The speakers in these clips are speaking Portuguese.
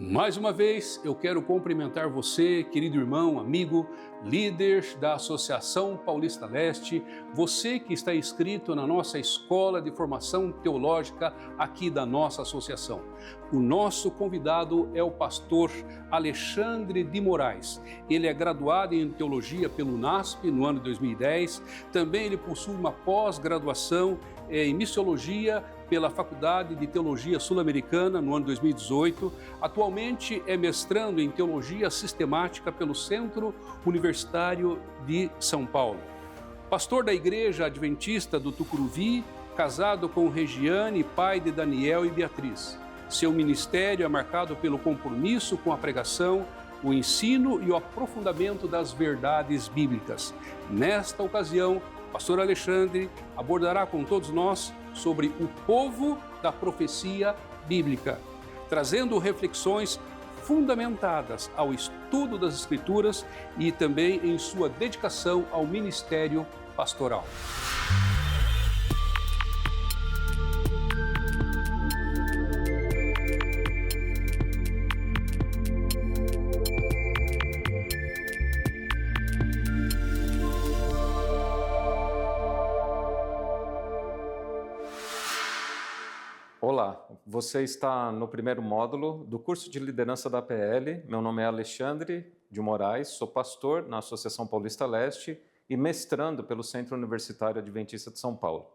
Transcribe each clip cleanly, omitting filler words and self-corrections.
Mais uma vez, eu quero cumprimentar você, querido irmão, amigo, líder da Associação Paulista Leste, você que está inscrito na nossa Escola de Formação Teológica aqui da nossa associação. O nosso convidado é o pastor Alexandre de Moraes. Ele é graduado em Teologia pelo UNASP no ano 2010. Também ele possui uma pós-graduação em Missiologia pela Faculdade de Teologia Sul-Americana no ano 2018. Atualmente é mestrando em Teologia Sistemática pelo Centro Universitário de São Paulo. Pastor da Igreja Adventista do Tucuruvi, casado com Regiane, pai de Daniel e Beatriz. Seu ministério é marcado pelo compromisso com a pregação, o ensino e o aprofundamento das verdades bíblicas. Nesta ocasião, pastor Alexandre abordará com todos nós sobre o povo da profecia bíblica, trazendo reflexões fundamentadas ao estudo das Escrituras e também em sua dedicação ao ministério pastoral. Olá, você está no primeiro módulo do curso de liderança da PL. Meu nome é Alexandre de Moraes, sou pastor na Associação Paulista Leste e mestrando pelo Centro Universitário Adventista de São Paulo.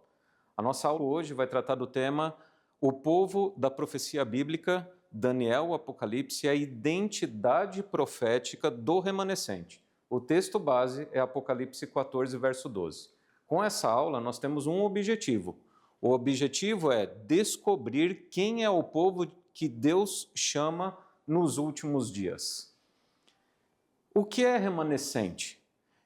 A nossa aula hoje vai tratar do tema O povo da profecia bíblica, Daniel, Apocalipse e a identidade profética do remanescente. O texto base é Apocalipse 14, verso 12. Com essa aula, nós temos um objetivo. O objetivo é descobrir quem é o povo que Deus chama nos últimos dias. O que é remanescente?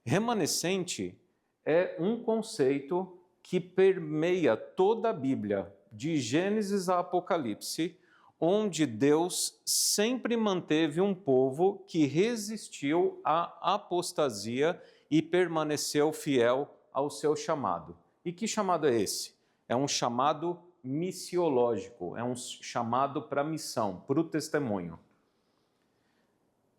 Remanescente é um conceito que permeia toda a Bíblia, de Gênesis a Apocalipse, onde Deus sempre manteve um povo que resistiu à apostasia e permaneceu fiel ao seu chamado. E que chamado é esse? É um chamado missiológico, é um chamado para a missão, para o testemunho.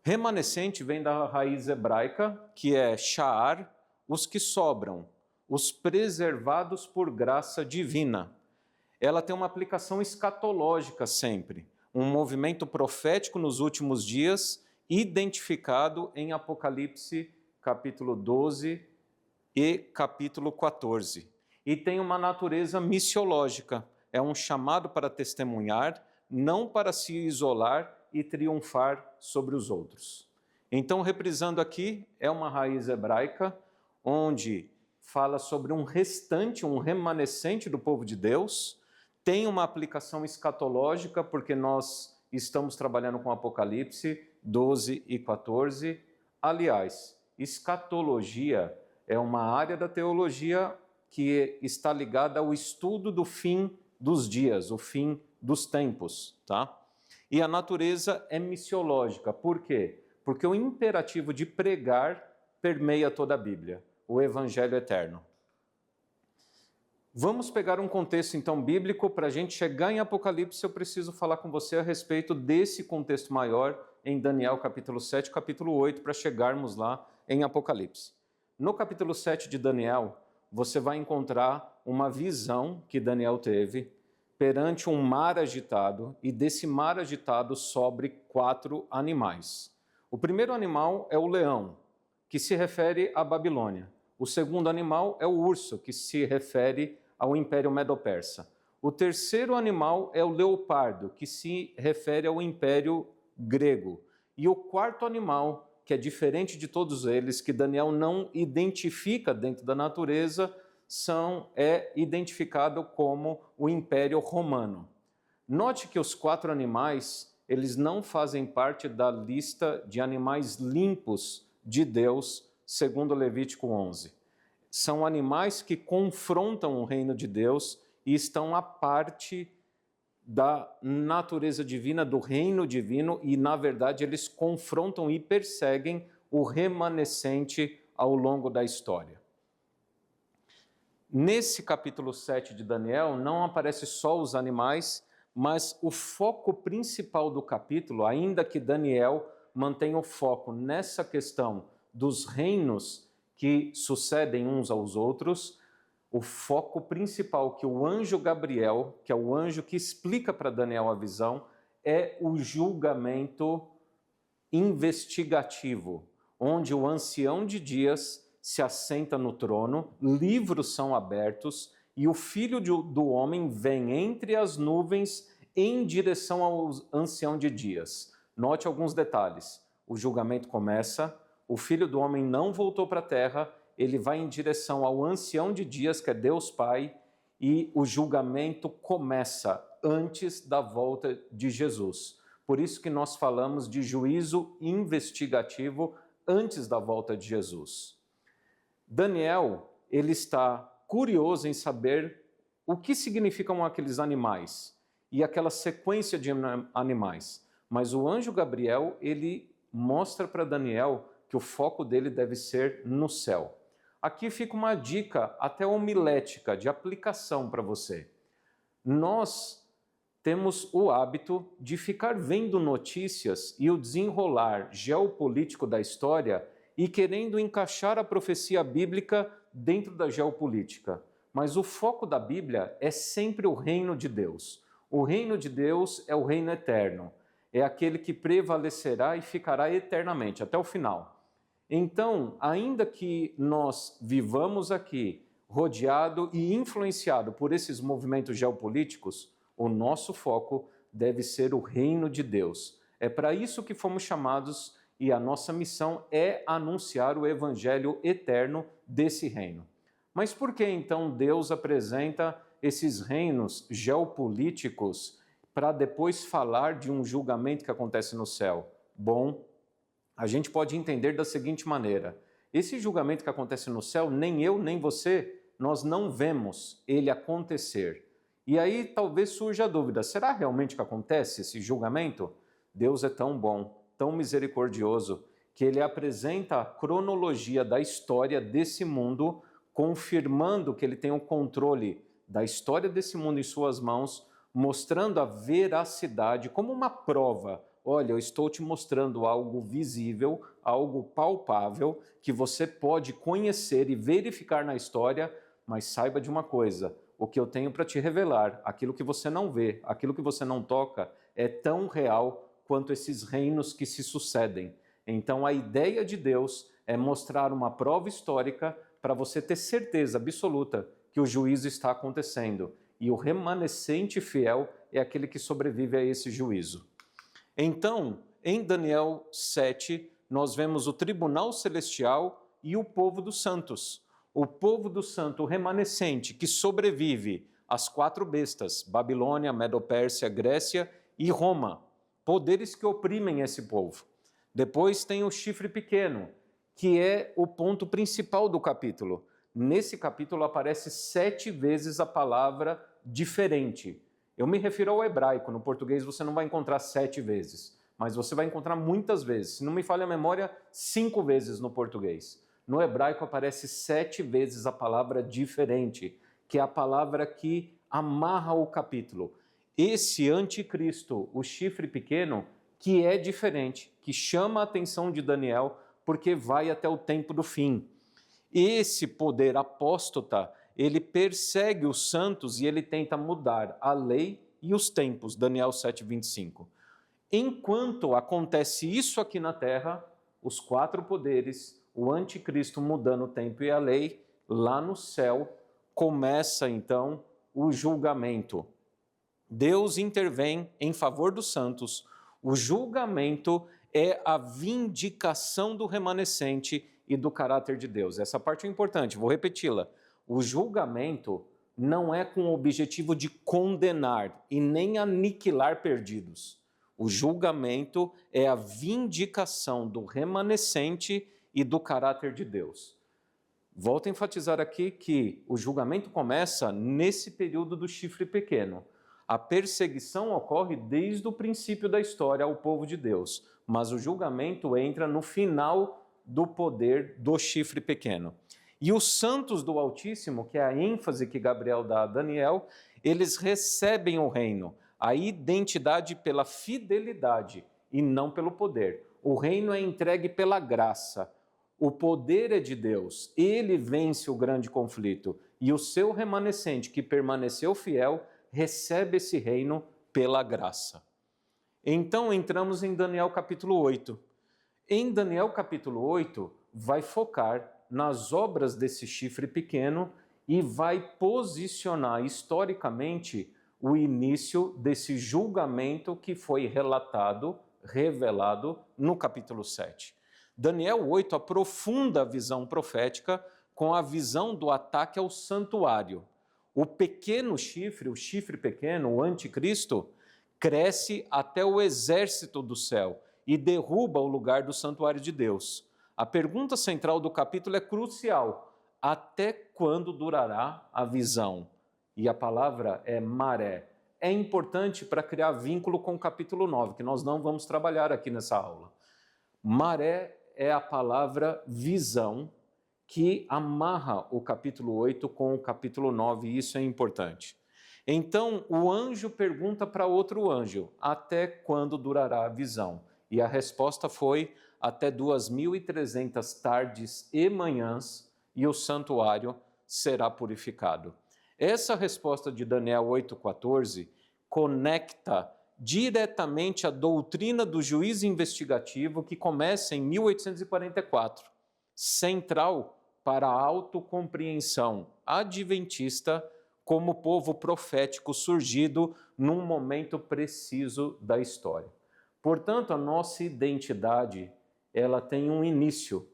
Remanescente vem da raiz hebraica, que é sha'ar, os que sobram, os preservados por graça divina. Ela tem uma aplicação escatológica sempre, um movimento profético nos últimos dias, identificado em Apocalipse capítulo 12 e capítulo 14. E tem uma natureza missiológica, é um chamado para testemunhar, não para se isolar e triunfar sobre os outros. Então, reprisando aqui, é uma raiz hebraica, onde fala sobre um restante, um remanescente do povo de Deus, tem uma aplicação escatológica, porque nós estamos trabalhando com Apocalipse 12 e 14. Aliás, escatologia é uma área da teologia que está ligada ao estudo do fim dos dias, o fim dos tempos, tá? E a natureza é missiológica. Por quê? Porque o imperativo de pregar permeia toda a Bíblia, o Evangelho eterno. Vamos pegar um contexto, então, bíblico. Para a gente chegar em Apocalipse, eu preciso falar com você a respeito desse contexto maior em Daniel, capítulo 7, capítulo 8, para chegarmos lá em Apocalipse. No capítulo 7 de Daniel, você vai encontrar uma visão que Daniel teve perante um mar agitado, e desse mar agitado sobre 4 animais. O primeiro animal é o leão, que se refere à Babilônia. O segundo animal é o urso, que se refere ao Império Medo-Persa. O terceiro animal é o leopardo, que se refere ao Império Grego. E o quarto animal, que é diferente de todos eles, que Daniel não identifica dentro da natureza, é identificado como o Império Romano. Note que os 4 animais, eles não fazem parte da lista de animais limpos de Deus, segundo Levítico 11. São animais que confrontam o reino de Deus e estão à parte da natureza divina, do reino divino, e, na verdade, eles confrontam e perseguem o remanescente ao longo da história. Nesse capítulo 7 de Daniel, não aparece só os animais, Mas o foco principal do capítulo, ainda que Daniel mantenha o foco nessa questão dos reinos que sucedem uns aos outros, o foco principal que o anjo Gabriel, que é o anjo que explica para Daniel a visão, é o julgamento investigativo, onde o ancião de dias se assenta no trono, livros são abertos e o filho do homem vem entre as nuvens em direção ao ancião de dias. Note alguns detalhes. O julgamento começa, o filho do homem não voltou para a terra, ele vai em direção ao ancião de dias, que é Deus Pai, e o julgamento começa antes da volta de Jesus. Por isso que nós falamos de juízo investigativo antes da volta de Jesus. Daniel, ele está curioso em saber o que significam aqueles animais e aquela sequência de animais. Mas o anjo Gabriel, ele mostra para Daniel que o foco dele deve ser no céu. Aqui fica uma dica até homilética de aplicação para você. Nós temos o hábito de ficar vendo notícias e o desenrolar geopolítico da história e querendo encaixar a profecia bíblica dentro da geopolítica. Mas o foco da Bíblia é sempre o reino de Deus. O reino de Deus é o reino eterno. É aquele que prevalecerá e ficará eternamente, até o final. Então, ainda que nós vivamos aqui rodeado e influenciado por esses movimentos geopolíticos, o nosso foco deve ser o reino de Deus. É para isso que fomos chamados e a nossa missão é anunciar o evangelho eterno desse reino. Mas por que então Deus apresenta esses reinos geopolíticos para depois falar de um julgamento que acontece no céu? Bom, a gente pode entender da seguinte maneira: esse julgamento que acontece no céu, nem eu nem você, nós não vemos ele acontecer. E aí talvez surja a dúvida, será realmente que acontece esse julgamento? Deus é tão bom, tão misericordioso, que ele apresenta a cronologia da história desse mundo, confirmando que ele tem o controle da história desse mundo em suas mãos, mostrando a veracidade como uma prova. Olha, eu estou te mostrando algo visível, algo palpável, que você pode conhecer e verificar na história, mas saiba de uma coisa: o que eu tenho para te revelar, aquilo que você não vê, aquilo que você não toca, é tão real quanto esses reinos que se sucedem. Então a ideia de Deus é mostrar uma prova histórica para você ter certeza absoluta que o juízo está acontecendo. E o remanescente fiel é aquele que sobrevive a esse juízo. Então, em Daniel 7, nós vemos o tribunal celestial e o povo dos santos. O povo do santo remanescente que sobrevive às 4 bestas, Babilônia, Medo-Pérsia, Grécia e Roma, poderes que oprimem esse povo. Depois tem o chifre pequeno, que é o ponto principal do capítulo. Nesse capítulo aparece 7 vezes a palavra diferente. Eu me refiro ao hebraico, no português você não vai encontrar 7 vezes, mas você vai encontrar muitas vezes. Se não me falha a memória, 5 vezes no português. No hebraico aparece 7 vezes a palavra diferente, que é a palavra que amarra o capítulo. Esse anticristo, o chifre pequeno, que é diferente, que chama a atenção de Daniel, porque vai até o tempo do fim. Esse poder apóstata, ele persegue os santos e ele tenta mudar a lei e os tempos, Daniel 7:25. Enquanto acontece isso aqui na terra, os 4 poderes, o anticristo mudando o tempo e a lei, lá no céu começa então o julgamento. Deus intervém em favor dos santos. O julgamento é a vindicação do remanescente e do caráter de Deus. Essa parte é importante, vou repeti-la. O julgamento não é com o objetivo de condenar e nem aniquilar perdidos. O julgamento é a vindicação do remanescente e do caráter de Deus. Volto a enfatizar aqui que o julgamento começa nesse período do chifre pequeno. A perseguição ocorre desde o princípio da história ao povo de Deus, mas o julgamento entra no final do poder do chifre pequeno. E os santos do Altíssimo, que é a ênfase que Gabriel dá a Daniel, eles recebem o reino. a identidade pela fidelidade e não pelo poder. O reino é entregue pela graça. O poder é de Deus. Ele vence o grande conflito. E o seu remanescente, que permaneceu fiel, recebe esse reino pela graça. Então entramos em Daniel capítulo 8. Em Daniel capítulo 8, vai focar nas obras desse chifre pequeno e vai posicionar historicamente o início desse julgamento que foi revelado no capítulo 7. Daniel 8 aprofunda a visão profética com a visão do ataque ao santuário. O pequeno chifre, o chifre pequeno, o anticristo, cresce até o exército do céu e derruba o lugar do santuário de Deus. A pergunta central do capítulo é crucial. Até quando durará a visão? E a palavra é maré. É importante para criar vínculo com o capítulo 9, que nós não vamos trabalhar aqui nessa aula. Maré é a palavra visão, que amarra o capítulo 8 com o capítulo 9, e isso é importante. Então, o anjo pergunta para outro anjo, até quando durará a visão? E a resposta foi, até 2.300 tardes e manhãs, e o santuário será purificado. Essa resposta de Daniel 8,14 conecta diretamente a doutrina do juízo investigativo que começa em 1844, central para a autocompreensão adventista como povo profético surgido num momento preciso da história. Portanto, a nossa identidade, ela tem um início.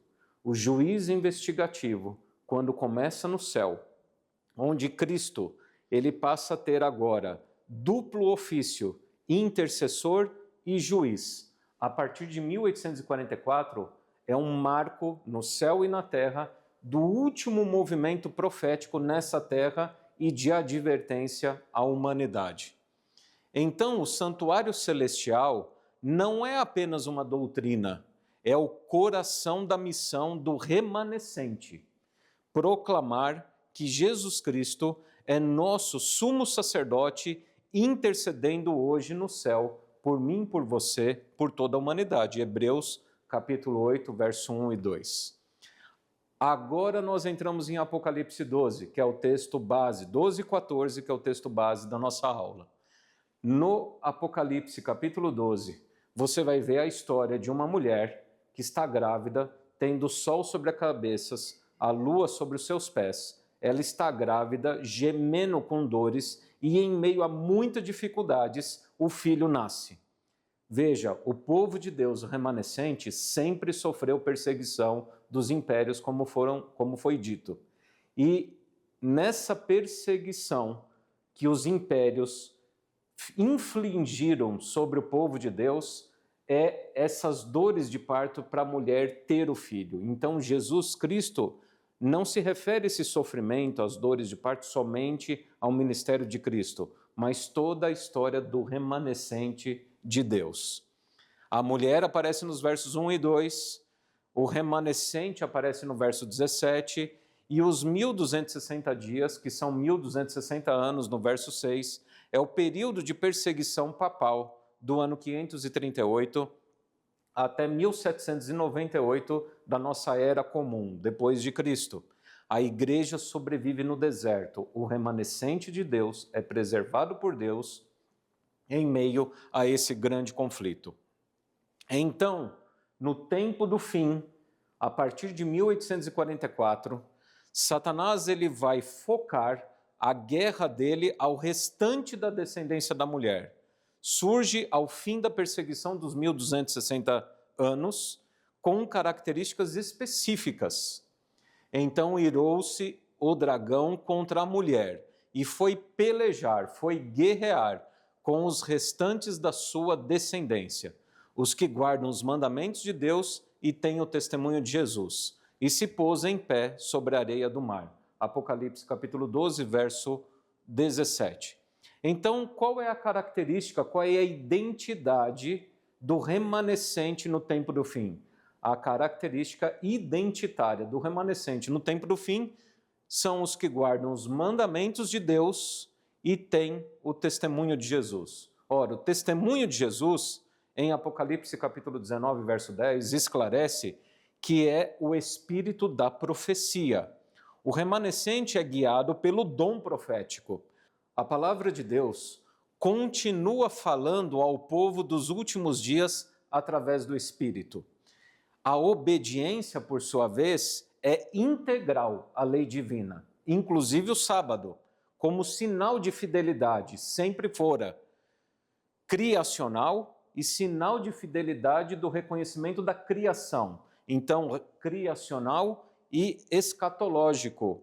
O juízo investigativo, quando começa no céu, onde Cristo, ele passa a ter agora duplo ofício, intercessor e juiz. A partir de 1844, é um marco no céu e na terra do último movimento profético nessa terra e de advertência à humanidade. Então, o santuário celestial não é apenas uma doutrina, é o coração da missão do remanescente. Proclamar que Jesus Cristo é nosso sumo sacerdote, intercedendo hoje no céu, por mim, por você, por toda a humanidade. Hebreus, capítulo 8, verso 1 e 2. Agora nós entramos em Apocalipse 12, que é o texto base, 12 e 14, que é o texto base da nossa aula. No Apocalipse, capítulo 12, você vai ver a história de uma mulher que está grávida, tendo o sol sobre as cabeças, a lua sobre os seus pés. Ela está grávida, gemendo com dores, e em meio a muitas dificuldades, o filho nasce. Veja, o povo de Deus, o remanescente, sempre sofreu perseguição dos impérios, como foi dito. E nessa perseguição que os impérios infligiram sobre o povo de Deus, é essas dores de parto para a mulher ter o filho. Então, Jesus Cristo não se refere a esse sofrimento, às dores de parto, somente ao ministério de Cristo, mas toda a história do remanescente de Deus. A mulher aparece nos versos 1 e 2, o remanescente aparece no verso 17, e os 1.260 dias, que são 1.260 anos no verso 6, é o período de perseguição papal do ano 538 até 1798 da nossa era comum, depois de Cristo. A igreja sobrevive no deserto, o remanescente de Deus é preservado por Deus em meio a esse grande conflito. Então, no tempo do fim, a partir de 1844, Satanás ele vai focar a guerra dele ao restante da descendência da mulher. Surge ao fim da perseguição dos 1.260 anos, com características específicas. Então irou-se o dragão contra a mulher e foi pelejar, foi guerrear com os restantes da sua descendência, os que guardam os mandamentos de Deus e têm o testemunho de Jesus, e se pôs em pé sobre a areia do mar. Apocalipse capítulo 12, verso 17. Então, qual é a característica, qual é a identidade do remanescente no tempo do fim? A característica identitária do remanescente no tempo do fim são os que guardam os mandamentos de Deus e têm o testemunho de Jesus. Ora, o testemunho de Jesus, em Apocalipse capítulo 19, verso 10, esclarece que é o espírito da profecia. O remanescente é guiado pelo dom profético. A palavra de Deus continua falando ao povo dos últimos dias através do Espírito. A obediência, por sua vez, é integral à lei divina, inclusive o sábado, como sinal de fidelidade, sempre fora criacional e sinal de fidelidade do reconhecimento da criação. Então, criacional e escatológico.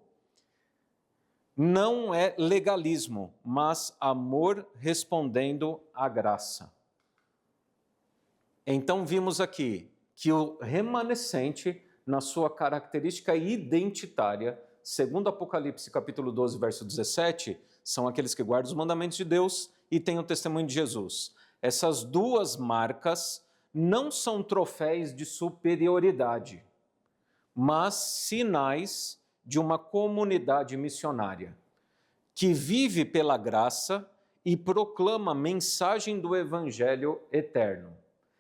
Não é legalismo, mas amor respondendo à graça. Então, vimos aqui que o remanescente, na sua característica identitária, segundo Apocalipse capítulo 12, verso 17, são aqueles que guardam os mandamentos de Deus e têm o testemunho de Jesus. Essas duas marcas não são troféus de superioridade, mas sinais de uma comunidade missionária que vive pela graça e proclama a mensagem do evangelho eterno.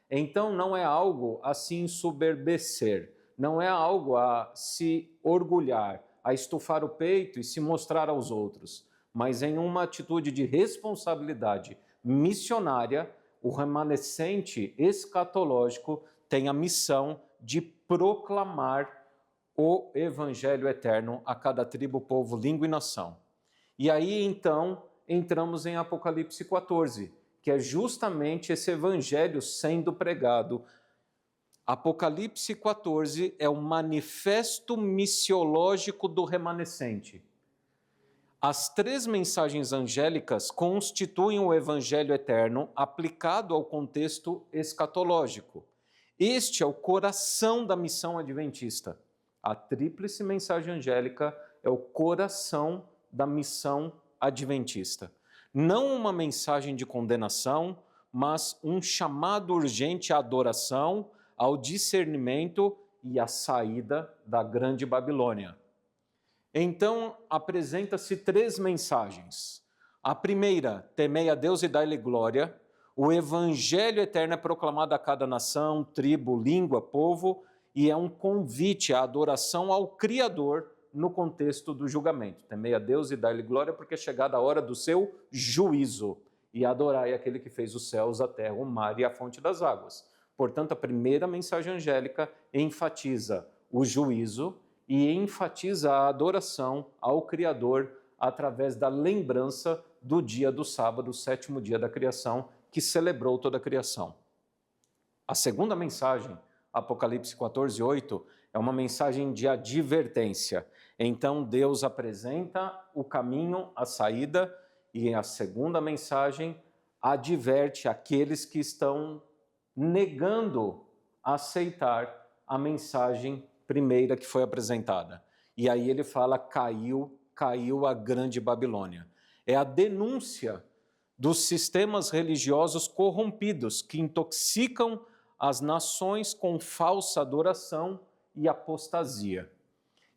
Então não é algo a se ensoberbecer, não é algo a se orgulhar, a estufar o peito e se mostrar aos outros, mas em uma atitude de responsabilidade missionária, o remanescente escatológico tem a missão de proclamar o evangelho eterno a cada tribo, povo, língua e nação. E aí, então, entramos em Apocalipse 14, que é justamente esse evangelho sendo pregado. Apocalipse 14 é o manifesto missiológico do remanescente. As três mensagens angélicas constituem o evangelho eterno aplicado ao contexto escatológico. Este é o coração da missão adventista. A tríplice mensagem angélica é o coração da missão adventista. Não uma mensagem de condenação, mas um chamado urgente à adoração, ao discernimento e à saída da grande Babilônia. Então, apresenta-se três mensagens. A primeira, temei a Deus e dai-lhe glória. O evangelho eterno é proclamado a cada nação, tribo, língua, povo, e é um convite à adoração ao Criador no contexto do julgamento. Temei a Deus e dai-lhe glória, porque é chegada a hora do seu juízo. E adorai aquele que fez os céus, a terra, o mar e a fonte das águas. Portanto, a primeira mensagem angélica enfatiza o juízo e enfatiza a adoração ao Criador através da lembrança do dia do sábado, o sétimo dia da criação, que celebrou toda a criação. A segunda mensagem, Apocalipse 14, 8, é uma mensagem de advertência. Então, Deus apresenta o caminho, a saída, e a segunda mensagem adverte aqueles que estão negando aceitar a mensagem primeira que foi apresentada. E aí ele fala, caiu a grande Babilônia. É a denúncia dos sistemas religiosos corrompidos que intoxicam as nações com falsa adoração e apostasia.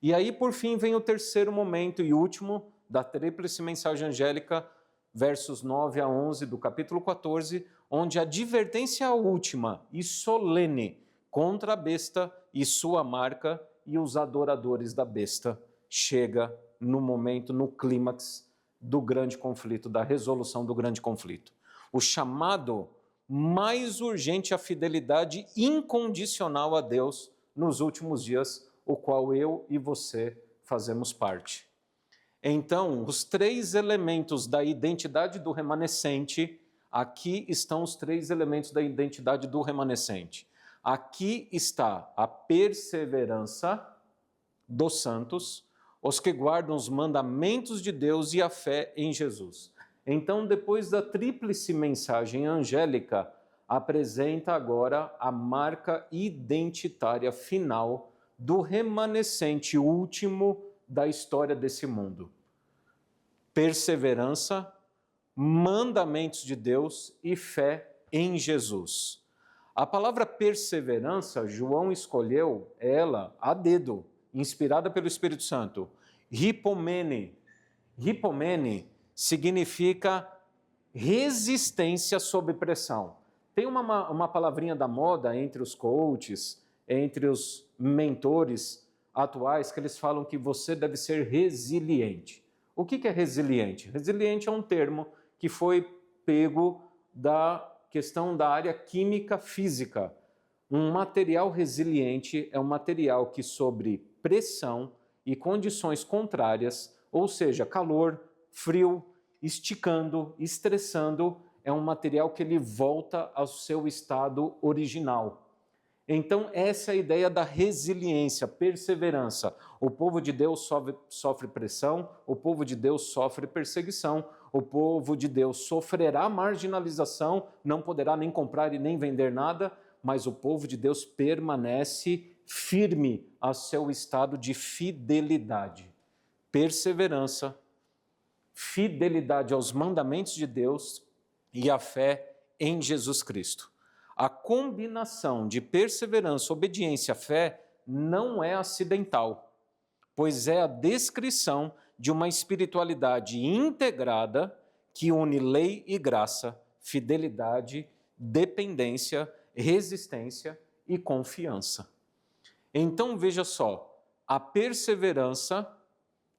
E aí, por fim, vem o terceiro momento e último da tríplice mensagem angélica, versos 9 a 11 do capítulo 14, onde a advertência última e solene contra a besta e sua marca e os adoradores da besta chega no momento, no clímax do grande conflito, da resolução do grande conflito. O chamado mais urgente à fidelidade incondicional a Deus nos últimos dias, o qual eu e você fazemos parte. Então, os três elementos da identidade do remanescente, aqui estão os três elementos da identidade do remanescente. Aqui está a perseverança dos santos, os que guardam os mandamentos de Deus e a fé em Jesus. Então, depois da tríplice mensagem angélica, apresenta agora a marca identitária final do remanescente último da história desse mundo. Perseverança, mandamentos de Deus e fé em Jesus. A palavra perseverança, João escolheu ela a dedo, inspirada pelo Espírito Santo. Hipomene. Hipomene significa resistência sob pressão. Tem uma palavrinha da moda entre os coaches, entre os mentores atuais, que eles falam que você deve ser resiliente. O que é resiliente? Resiliente é um termo que foi pego da questão da área química física. Um material resiliente é um material que, sob pressão e condições contrárias, ou seja, calor, frio, esticando, estressando, é um material que ele volta ao seu estado original. Então, essa é a ideia da resiliência, perseverança. O povo de Deus sofre pressão, o povo de Deus sofre perseguição, o povo de Deus sofrerá marginalização, não poderá nem comprar e nem vender nada, mas o povo de Deus permanece firme ao seu estado de fidelidade. Perseverança, fidelidade aos mandamentos de Deus e a fé em Jesus Cristo. A combinação de perseverança, obediência e fé não é acidental, pois é a descrição de uma espiritualidade integrada que une lei e graça, fidelidade, dependência, resistência e confiança. Então veja só, a perseverança,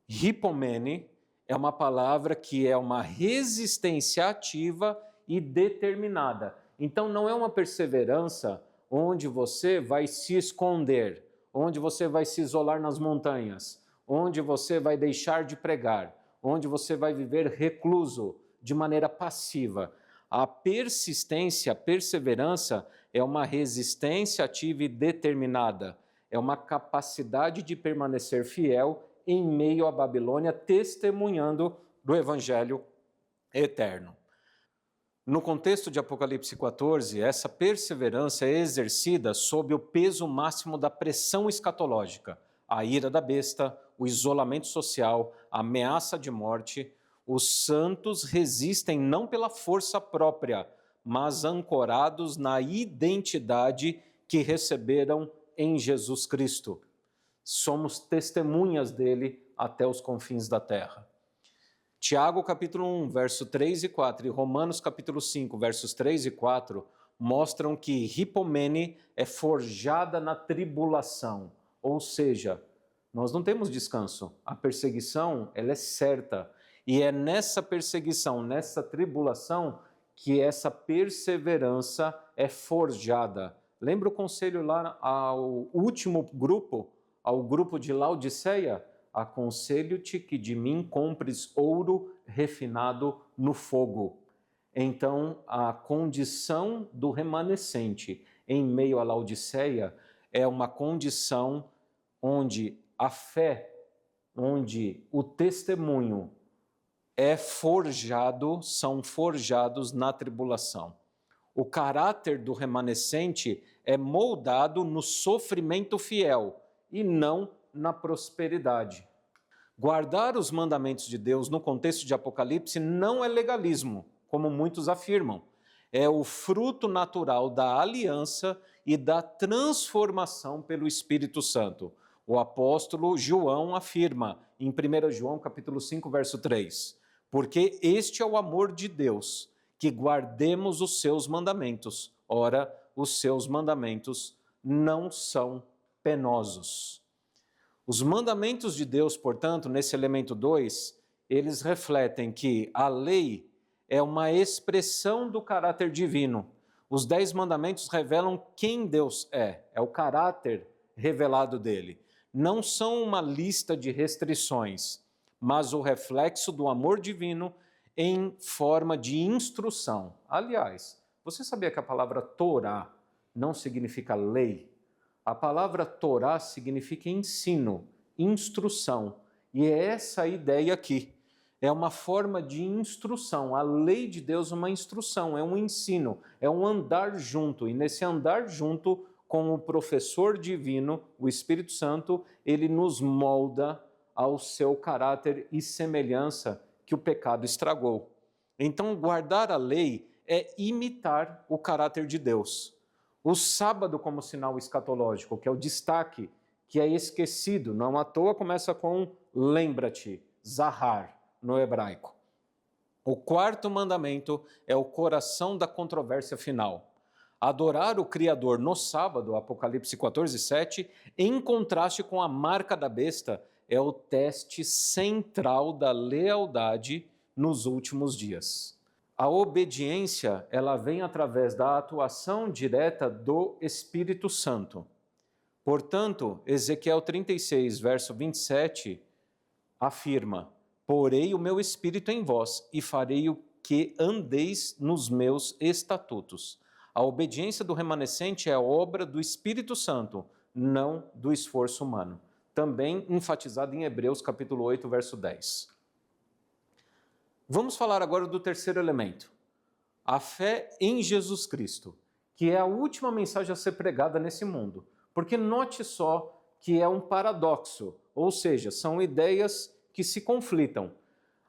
hipomene, é uma palavra que é uma resistência ativa e determinada. Então não é uma perseverança onde você vai se esconder, onde você vai se isolar nas montanhas, onde você vai deixar de pregar, onde você vai viver recluso, de maneira passiva. A persistência, a perseverança é uma resistência ativa e determinada, é uma capacidade de permanecer fiel em meio à Babilônia, testemunhando do Evangelho eterno. No contexto de Apocalipse 14, essa perseverança é exercida sob o peso máximo da pressão escatológica, a ira da besta, o isolamento social, a ameaça de morte. Os santos resistem não pela força própria, mas ancorados na identidade que receberam em Jesus Cristo. Somos testemunhas dele até os confins da terra. Tiago capítulo 1, verso 3 e 4 e Romanos capítulo 5, versos 3 e 4 mostram que hipomene é forjada na tribulação, ou seja, nós não temos descanso. A perseguição, ela é certa. E é nessa perseguição, nessa tribulação, que essa perseverança é forjada. Lembra o conselho lá ao último grupo, ao grupo de Laodiceia? Aconselho-te que de mim compres ouro refinado no fogo. Então, a condição do remanescente em meio à Laodiceia é uma condição onde a fé, onde o testemunho são forjados na tribulação. O caráter do remanescente é moldado no sofrimento fiel e não na prosperidade. Guardar os mandamentos de Deus no contexto de Apocalipse não é legalismo, como muitos afirmam. É o fruto natural da aliança e da transformação pelo Espírito Santo. O apóstolo João afirma em 1 João capítulo 5, verso 3, porque este é o amor de Deus, que guardemos os seus mandamentos. Ora, os seus mandamentos não são penosos. Os mandamentos de Deus, portanto, nesse elemento 2, eles refletem que a lei é uma expressão do caráter divino. Os 10 mandamentos revelam quem Deus é o caráter revelado dele. Não são uma lista de restrições, mas o reflexo do amor divino em forma de instrução. Aliás, você sabia que a palavra Torá não significa lei? A palavra Torá significa ensino, instrução. E é essa a ideia aqui. É uma forma de instrução. A lei de Deus é uma instrução, é um ensino, é um andar junto. E nesse andar junto com o professor divino, o Espírito Santo, ele nos molda ao seu caráter e semelhança que o pecado estragou. Então, guardar a lei é imitar o caráter de Deus. O sábado como sinal escatológico, que é o destaque, que é esquecido, não à toa começa com lembra-te, zahar, no hebraico. O quarto mandamento é o coração da controvérsia final. Adorar o Criador no sábado, Apocalipse 14, 7, em contraste com a marca da besta, é o teste central da lealdade nos últimos dias. A obediência, ela vem através da atuação direta do Espírito Santo. Portanto, Ezequiel 36, verso 27, afirma: porei o meu espírito em vós e farei o que andeis nos meus estatutos. A obediência do remanescente é obra do Espírito Santo, não do esforço humano. Também enfatizado em Hebreus capítulo 8, verso 10. Vamos falar agora do terceiro elemento, a fé em Jesus Cristo, que é a última mensagem a ser pregada nesse mundo. Porque note só que é um paradoxo, ou seja, são ideias que se conflitam.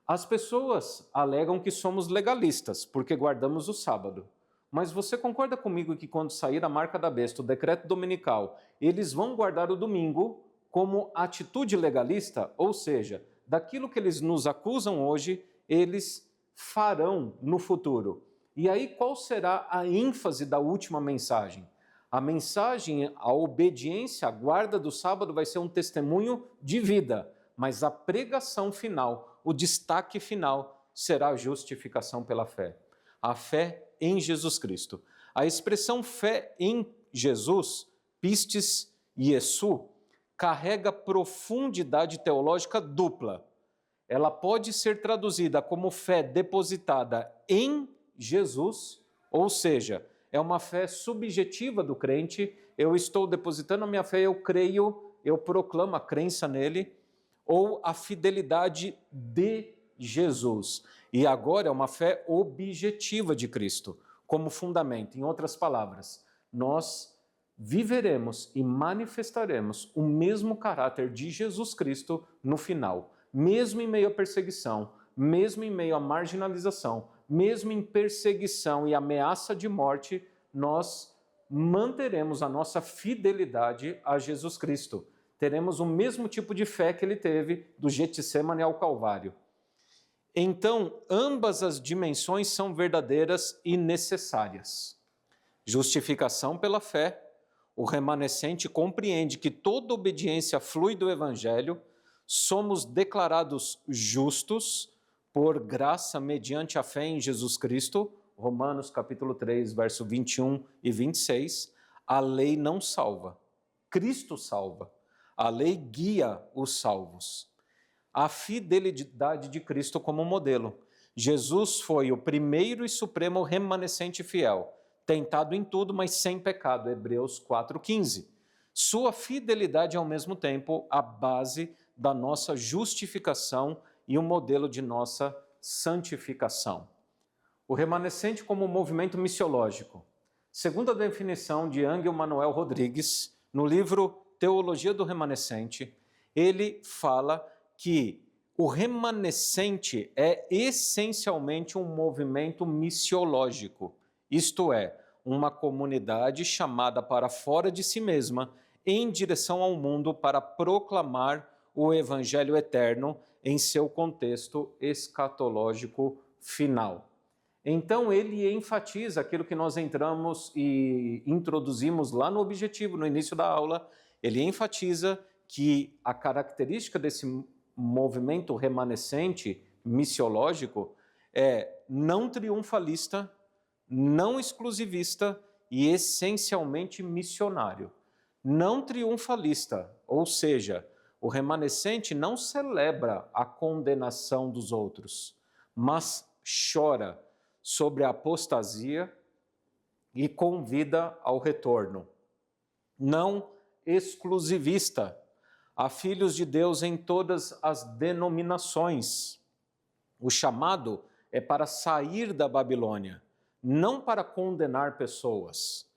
As pessoas alegam que somos legalistas, porque guardamos o sábado. Mas você concorda comigo que quando sair a marca da besta, o decreto dominical, eles vão guardar o domingo como atitude legalista? Ou seja, daquilo que eles nos acusam hoje, eles farão no futuro. E aí qual será a ênfase da última mensagem? A mensagem, a obediência, a guarda do sábado vai ser um testemunho de vida, mas a pregação final, o destaque final, será a justificação pela fé. A fé em Jesus Cristo. A expressão fé em Jesus, pistis Iesu, carrega profundidade teológica dupla. Ela pode ser traduzida como fé depositada em Jesus, ou seja, é uma fé subjetiva do crente, eu estou depositando a minha fé, eu creio, eu proclamo a crença nele, ou a fidelidade de Jesus. E agora é uma fé objetiva de Cristo, como fundamento. Em outras palavras, nós viveremos e manifestaremos o mesmo caráter de Jesus Cristo no final, mesmo em meio à perseguição, mesmo em meio à marginalização, mesmo em perseguição e ameaça de morte, nós manteremos a nossa fidelidade a Jesus Cristo. Teremos o mesmo tipo de fé que ele teve do Getsêmani ao Calvário. Então, ambas as dimensões são verdadeiras e necessárias. Justificação pela fé. O remanescente compreende que toda obediência flui do Evangelho. Somos declarados justos por graça mediante a fé em Jesus Cristo, Romanos capítulo 3, verso 21 e 26, a lei não salva, Cristo salva, a lei guia os salvos. A fidelidade de Cristo como modelo. Jesus foi o primeiro e supremo remanescente fiel, tentado em tudo, mas sem pecado, Hebreus 4,15. Sua fidelidade é ao mesmo tempo a base da nossa justificação e um modelo de nossa santificação. O remanescente como movimento missiológico. Segundo a definição de Ángel Manuel Rodrigues, no livro Teologia do Remanescente, ele fala que o remanescente é essencialmente um movimento missiológico, isto é, uma comunidade chamada para fora de si mesma em direção ao mundo para proclamar o Evangelho eterno em seu contexto escatológico final. Então, ele enfatiza aquilo que nós entramos e introduzimos lá no objetivo, no início da aula. Ele enfatiza que a característica desse movimento remanescente missiológico é não triunfalista, não exclusivista e essencialmente missionário. Não triunfalista, ou seja, o remanescente não celebra a condenação dos outros, mas chora sobre a apostasia e convida ao retorno. Não exclusivista, há filhos de Deus em todas as denominações. O chamado é para sair da Babilônia, não para condenar pessoas.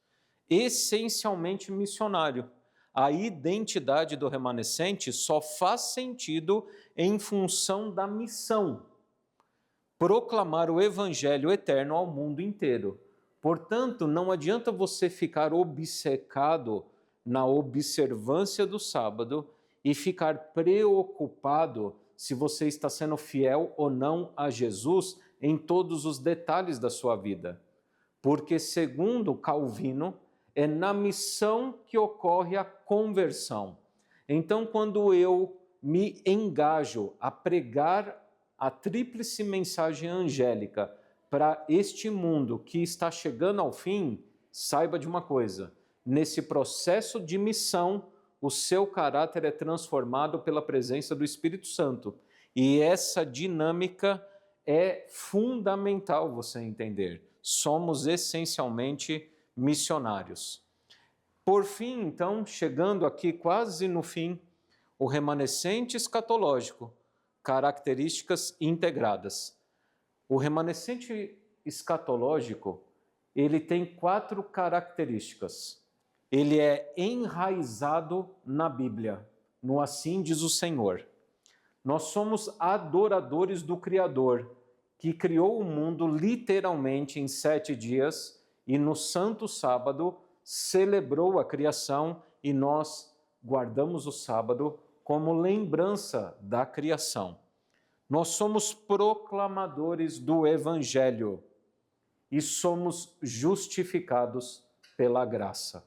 Essencialmente missionário. A identidade do remanescente só faz sentido em função da missão: proclamar o evangelho eterno ao mundo inteiro. Portanto, não adianta você ficar obcecado na observância do sábado e ficar preocupado se você está sendo fiel ou não a Jesus em todos os detalhes da sua vida, porque, segundo Calvino, é na missão que ocorre a conversão. Então, quando eu me engajo a pregar a tríplice mensagem angélica para este mundo que está chegando ao fim, saiba de uma coisa: nesse processo de missão, o seu caráter é transformado pela presença do Espírito Santo. E essa dinâmica é fundamental você entender. Somos essencialmente missionários. Por fim, então, chegando aqui quase no fim, o remanescente escatológico, características integradas. O remanescente escatológico, ele tem 4 características. Ele é enraizado na Bíblia, no assim diz o Senhor. Nós somos adoradores do Criador, que criou o mundo literalmente em 7 dias e no santo sábado celebrou a criação e nós guardamos o sábado como lembrança da criação. Nós somos proclamadores do Evangelho e somos justificados pela graça.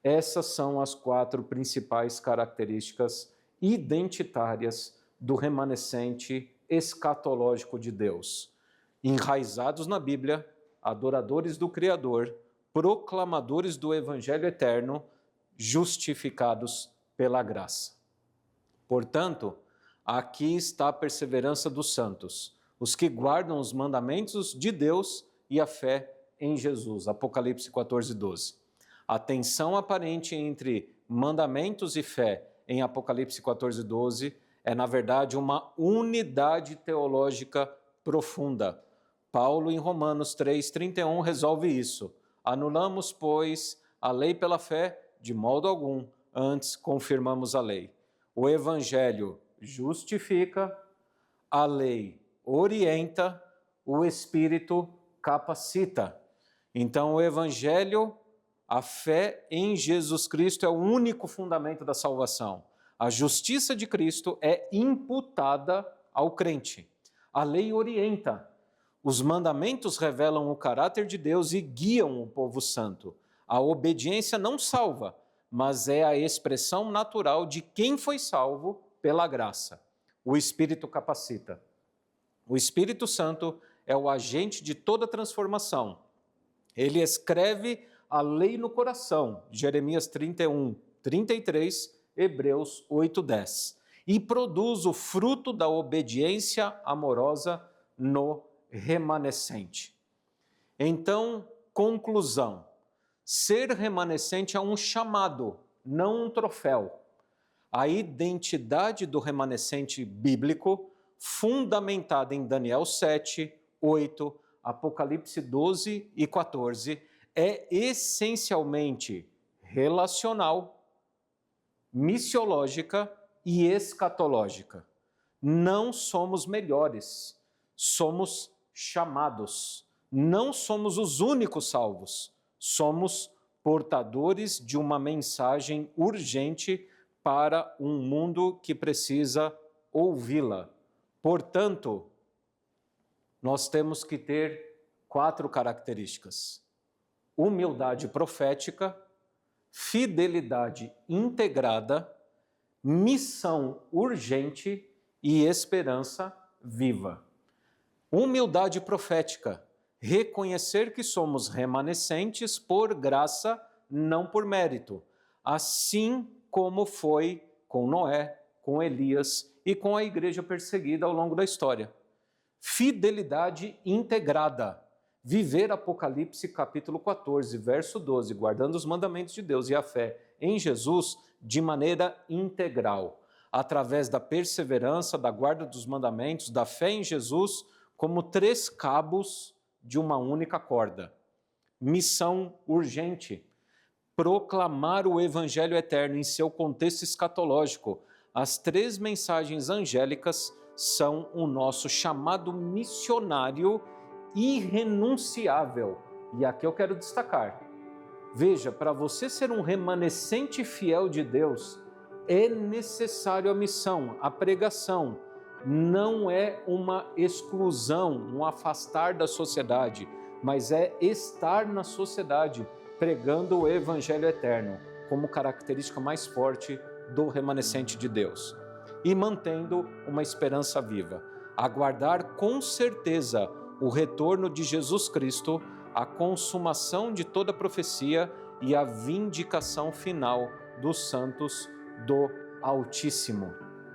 Essas são as 4 principais características identitárias do remanescente escatológico de Deus. Enraizados na Bíblia, adoradores do Criador, proclamadores do Evangelho eterno, justificados pela graça. Portanto, aqui está a perseverança dos santos, os que guardam os mandamentos de Deus e a fé em Jesus. Apocalipse 14:12. A tensão aparente entre mandamentos e fé em Apocalipse 14:12 é, na verdade, uma unidade teológica profunda. Paulo, em Romanos 3:31, resolve isso. Anulamos, pois, a lei pela fé? De modo algum, antes confirmamos a lei. O Evangelho justifica, a lei orienta, o Espírito capacita. Então, o Evangelho, a fé em Jesus Cristo é o único fundamento da salvação. A justiça de Cristo é imputada ao crente. A lei orienta. Os mandamentos revelam o caráter de Deus e guiam o povo santo. A obediência não salva, mas é a expressão natural de quem foi salvo pela graça. O Espírito capacita. O Espírito Santo é o agente de toda transformação. Ele escreve a lei no coração, Jeremias 31:33, Hebreus 8:10, e produz o fruto da obediência amorosa no remanescente. Então, conclusão: ser remanescente é um chamado, não um troféu. A identidade do remanescente bíblico, fundamentada em Daniel 7, 8, Apocalipse 12 e 14, é essencialmente relacional, missiológica e escatológica. Não somos melhores, somos chamados. Não somos os únicos salvos, somos portadores de uma mensagem urgente para um mundo que precisa ouvi-la. Portanto, nós temos que ter 4 características: humildade profética, fidelidade integrada, missão urgente e esperança viva. Humildade profética, reconhecer que somos remanescentes por graça, não por mérito, assim como foi com Noé, com Elias e com a igreja perseguida ao longo da história. Fidelidade integrada, viver Apocalipse capítulo 14, verso 12, guardando os mandamentos de Deus e a fé em Jesus de maneira integral, através da perseverança, da guarda dos mandamentos, da fé em Jesus, como 3 cabos de uma única corda. Missão urgente: proclamar o Evangelho eterno em seu contexto escatológico. As 3 mensagens angélicas são o nosso chamado missionário irrenunciável. E aqui eu quero destacar: veja, para você ser um remanescente fiel de Deus, é necessário a missão, a pregação, não é uma exclusão, um afastar da sociedade, mas é estar na sociedade, pregando o Evangelho eterno como característica mais forte do remanescente de Deus. E mantendo uma esperança viva. Aguardar com certeza o retorno de Jesus Cristo, a consumação de toda profecia e a vindicação final dos santos do Altíssimo.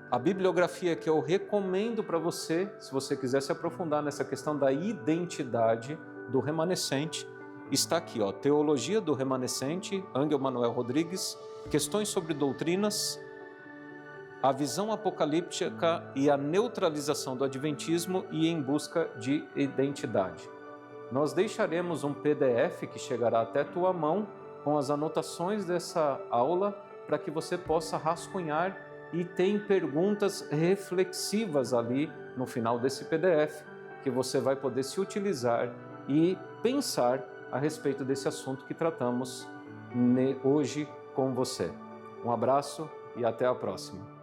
A bibliografia que eu recomendo para você, se você quiser se aprofundar nessa questão da identidade do remanescente, está aqui, ó, Teologia do Remanescente, Angel Manuel Rodrigues, Questões sobre Doutrinas, A Visão Apocalíptica e a Neutralização do Adventismo e Em Busca de Identidade. Nós deixaremos um PDF que chegará até tua mão com as anotações dessa aula para que você possa rascunhar e tem perguntas reflexivas ali no final desse PDF que você vai poder se utilizar e pensar a respeito desse assunto que tratamos hoje com você. Um abraço e até a próxima.